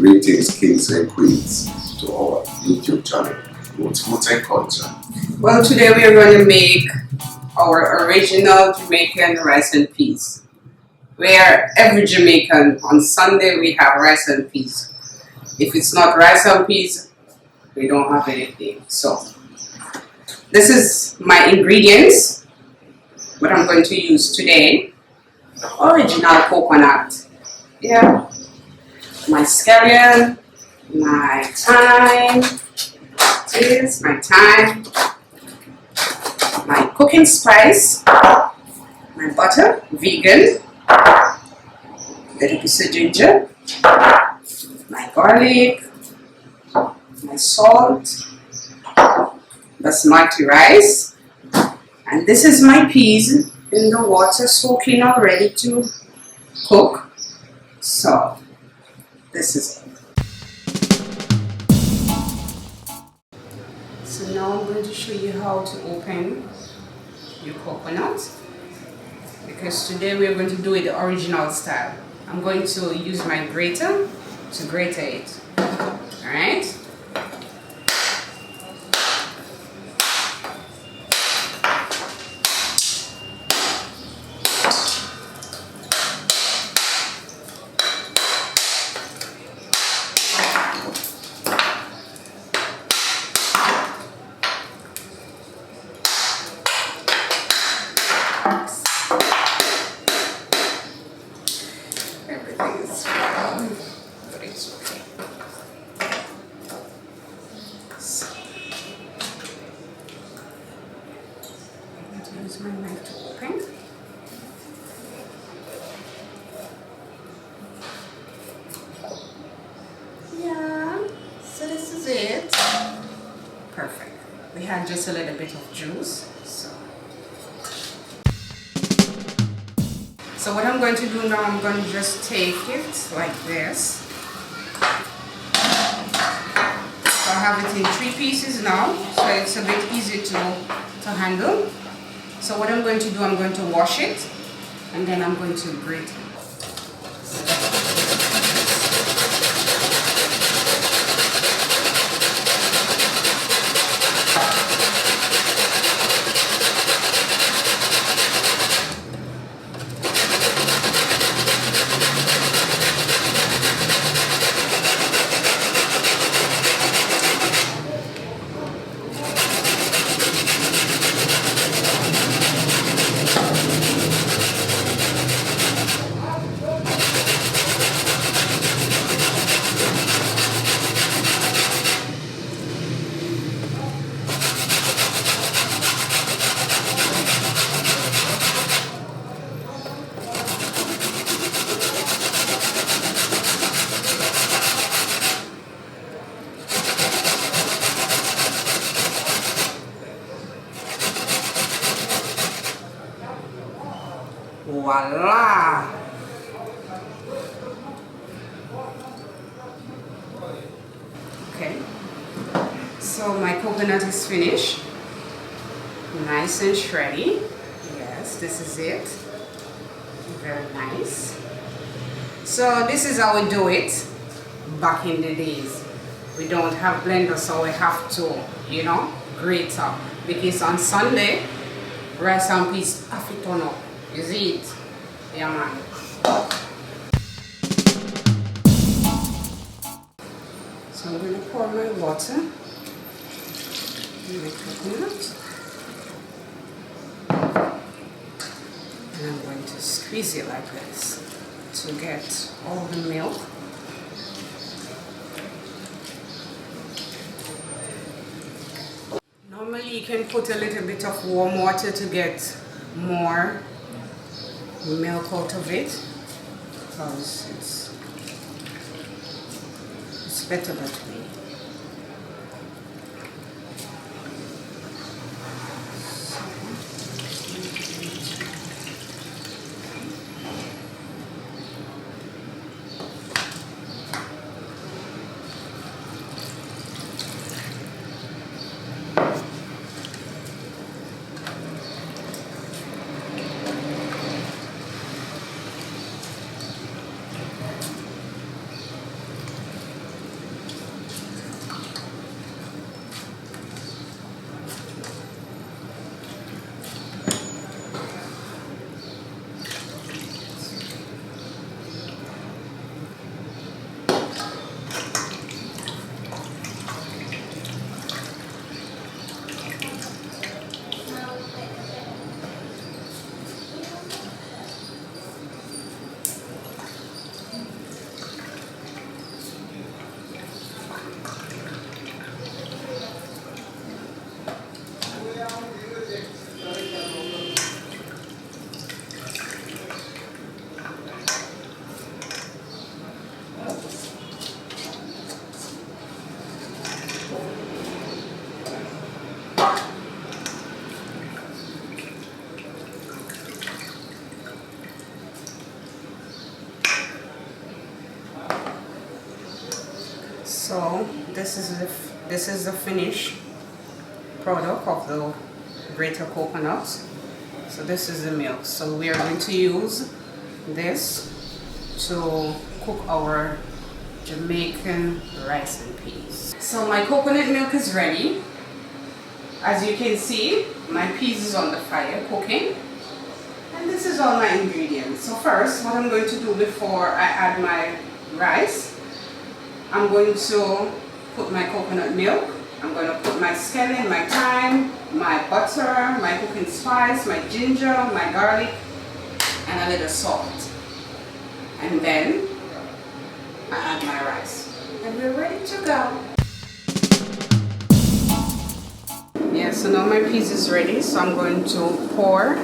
Greetings, kings and queens, to our YouTube channel, Roods, Food and Culture. Well, today we are going to make our original Jamaican rice and peas. Where every Jamaican on Sunday we have rice and peas. If it's not rice and peas, we don't have anything. So, this is my ingredients, what I'm going to use today. Original coconut. Yeah. My scallion, my thyme, this, my thyme, my cooking spice, my butter, vegan, little piece of ginger, my garlic, my salt, basmati rice, and this is my peas in the water soaking all ready to cook. So this is it. So now I'm going to show you how to open your coconut, because today we're going to do it the original style. I'm going to use my grater to grate it. Alright? Everything is fine, but it's okay. So, I'm going to use my knife to open. Yeah, so this is it. Perfect. We had just a little bit of juice. So what I'm going to do now, I'm going to just take it like this. So I have it in 3 pieces now, so it's a bit easy to handle. So what I'm going to do, I'm going to wash it, and then I'm going to grate it. Voila! Okay, so my coconut is finished, nice and shreddy. Yes, this is it, very nice. So this is how we do it back in the days. We don't have blender, so we have to, grate up, because on Sunday rice and peas have to turn up. You see it? Yeah, man. So I'm going to pour my water in my coconut. And I'm going to squeeze it like this to get all the milk. Normally you can put a little bit of warm water to get more milk out of it, because it's better that way. So this is the finished product of the grated coconut. So this is the milk. So we are going to use this to cook our Jamaican rice and peas. So my coconut milk is ready. As you can see, my peas is on the fire cooking. And this is all my ingredients. So first, what I'm going to do before I add my rice, I'm going to put my coconut milk. I'm going to put my scallion, my thyme, my butter, my cooking spice, my ginger, my garlic, and a little salt. And then I add my rice. And we're ready to go. Yeah, so now my peas is ready. So I'm going to pour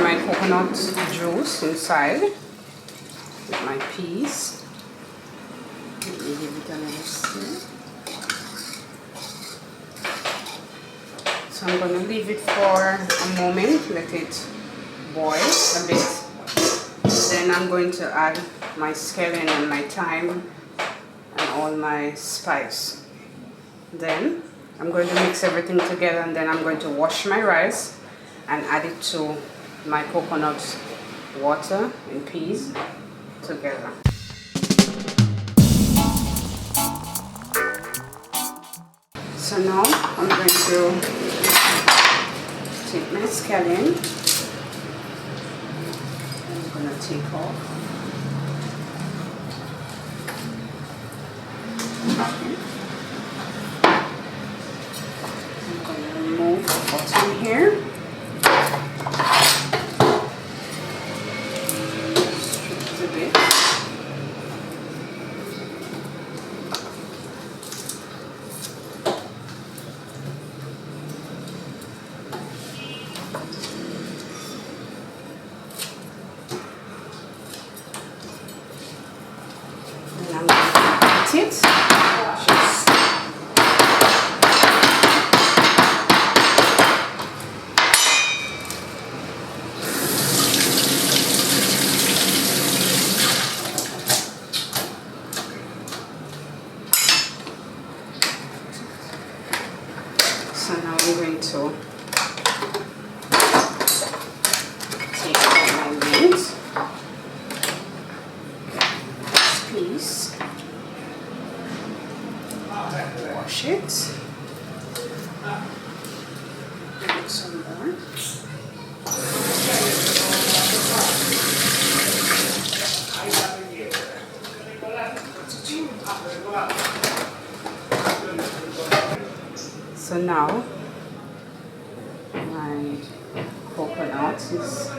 my coconut juice inside with my peas. Let me give it a little stir. So I'm going to leave it for a moment, let it boil a bit. Then I'm going to add my scallion and my thyme and all my spice. Then I'm going to mix everything together, and then I'm going to wash my rice and add it to my coconut water and peas together. So now I'm going to take my scallion. I'm going to take off. I'm going to remove the bottom here. A bit. And I'm going to put it just so now we're going to take out my mint, piece, wash it, put some more. So now my coconut is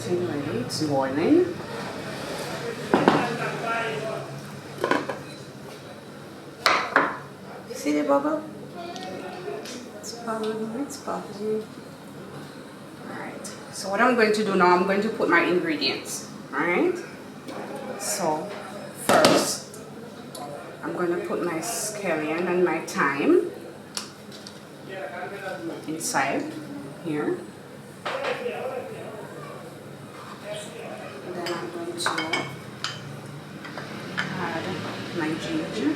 getting ready, it's boiling. See the bubble? It's bubbling. Alright, so what I'm going to do now, I'm going to put my ingredients. Alright, so first I'm going to put my scallion and my thyme inside here. And then I'm going to add my ginger,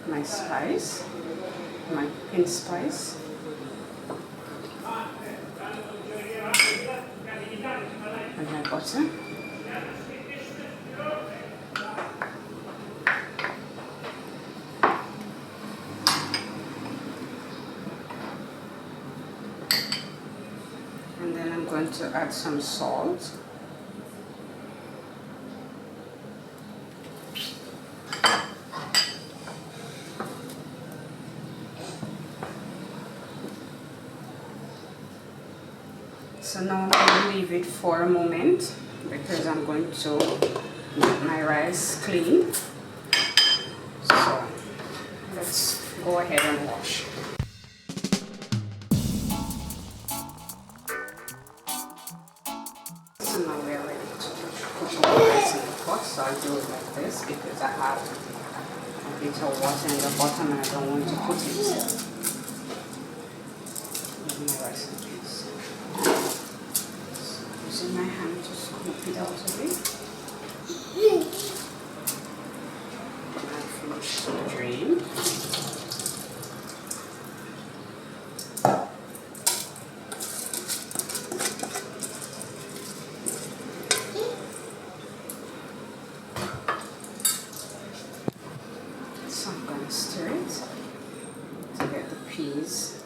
my spice, my cooking spice, and my butter. And then I'm going to add some salt. So now I'm going to leave it for a moment because I'm going to make my rice clean. So let's go ahead and wash. So now we're ready to put our rice in the pot. So I'll do it like this because I have a bit of water in the bottom and I don't want to put it. My rice in peas. Using my hand to Move it out of it. And finish the drain. So I'm going to stir it to get the peas.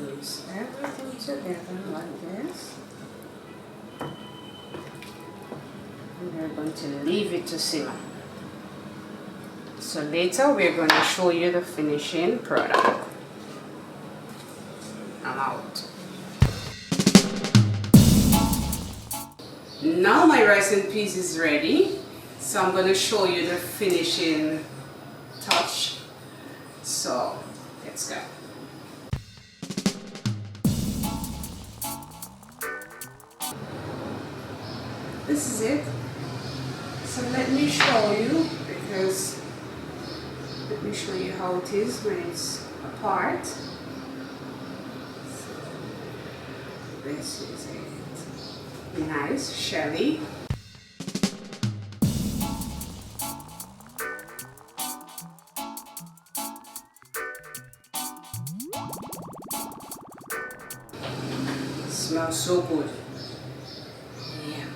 Mix everything together like this. And we're going to leave it to simmer. So later we're going to show you the finishing product. I'm out. Now my rice and peas is ready. So I'm going to show you the finishing touch. So let's go. This is it. So let me show you how it is when it's apart. So this is it. Nice, shelly. Smells so good. Yeah.